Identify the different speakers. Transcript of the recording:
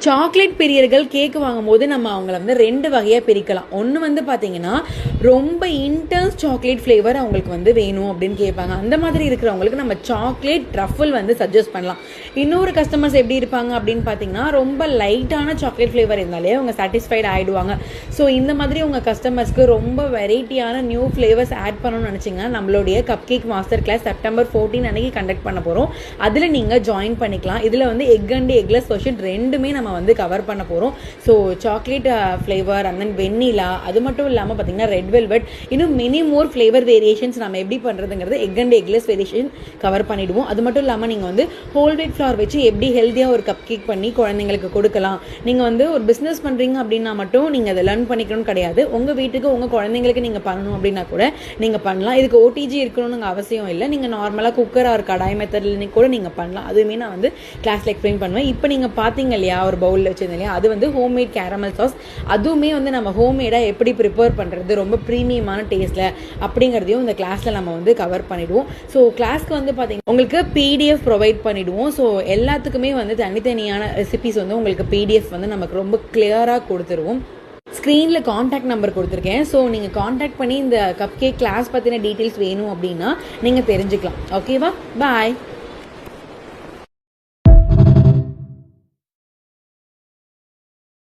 Speaker 1: Chocolate பிரியர்கள் cake வாங்கும்போது நம்ம அவங்கள வந்து 2 வகையாக பிரிக்கலாம். ஒன்று வந்து பார்த்தீங்கன்னா ரொம்ப இன்டென்ஸ் சாக்லேட் ஃப்ளேவர் அவங்களுக்கு வந்து வேணும் அப்படின்னு கேட்பாங்க. அந்த மாதிரி இருக்கிறவங்களுக்கு நம்ம சாக்லேட் ட்ரஃபிள் வந்து சஜஸ்ட் பண்ணலாம். இன்னொரு கஸ்டமர்ஸ் எப்படி இருப்பாங்க அப்படின்னு பார்த்தீங்கன்னா ரொம்ப லைட்டான சாக்லேட் ஃப்ளேவர் இருந்தாலே அவங்க சாட்டிஸ்ஃபைட் ஆகிடுவாங்க. ஸோ இந்த மாதிரி உங்கள் கஸ்டமர்ஸ்க்கு ரொம்ப வெரைட்டியான நியூ ஃப்ளேவர்ஸ் ஆட் பண்ணணும்னு நினச்சிங்கன்னா நம்மளுடைய cup cake master class September 14 அன்னைக்கு கண்டக்ட் பண்ண போகிறோம். அதில் நீங்கள் ஜாயின் பண்ணிக்கலாம். இதில் வந்து எக் அண்ட் எக்லெஸ் வெர்ஷன் ரெண்டுமே நம்ம வந்து கவர் பண்ண போகிறோம். So chocolate flavour and then vanilla, அது மட்டும் இல்லாமல் பார்த்தீங்கன்னா ரெட் வெல்வெட், இன்னும் மெனி மோர் ஃப்ளேவர் வேரியேஷன்ஸ் நம்ம எப்படி பண்ணுறதுங்கிறது egg and eggless variation cover பண்ணிவிடுவோம். அது மட்டும் இல்லாமல் நீங்கள் வந்து ஹோல் வீட் ஃப்ளவர் வச்சு எப்படி ஹெல்த்தியாக ஒரு கப் கேக் பண்ணி குழந்தைங்களுக்கு கொடுக்கலாம். நீங்கள் வந்து ஒரு பிஸ்னஸ் பண்ணுறீங்க அப்படின்னா மட்டும் நீங்கள் அதை லேர்ன் பண்ணிக்கணும்னு கிடையாது. உங்கள் வீட்டுக்கு உங்கள் குழந்தைங்களுக்கு நீங்கள் பண்ணணும் அப்படின்னா கூட நீங்கள் பண்ணலாம். இதுக்கு ஓடிஜி இருக்கணும்னு அவசியம் இல்லை. நீங்கள் நார்மலாக குக்கர் ஒரு கடாய் மெத்தட்ல கூட நீங்கள் பண்ணலாம். அதுவுமே நான் வந்து கிளாஸில் எக்ஸ்பிளைன் பண்ணுவேன். இப்போ நீங்கள் பார்த்தீங்க இல்லையா ஒரு பவுலில் வச்சுருந்தேன் இல்லையா, அது வந்து ஹோம்மேட் கேரமல் சாஸ். அதுவுமே வந்து நம்ம ஹோம்மேடாக எப்படி ப்ரிப்பேர் பண்ணுறது ரொம்ப ப்ரீமியமான டேஸ்ட்டில் அப்படிங்கிறதையும் இந்த கிளாஸில் நம்ம வந்து கவர் பண்ணிவிடுவோம். ஸோ கிளாஸ்க்கு வந்து பார்த்தீங்கன்னா உங்களுக்கு பிடிஎஃப் ப்ரொவைட் பண்ணிவிடுவோம். ஸோ எல்லாத்துக்குமே வந்து தனித்தனியான ரெசிபிஸ் வந்து உங்களுக்கு பிடிஎஃப் வந்து நமக்கு ரொம்ப கிளியராக கொடுத்துருவோம். ஸ்க்ரீனில் காண்டாக்ட் நம்பர் கொடுத்துருக்கேன். ஸோ நீங்கள் காண்டாக்ட் பண்ணி இந்த கப் கேக் கிளாஸ் பற்றின டீட்டெயில்ஸ் வேணும் அப்படின்னா நீங்கள் தெரிஞ்சுக்கலாம். ஓகேவா? பாய்.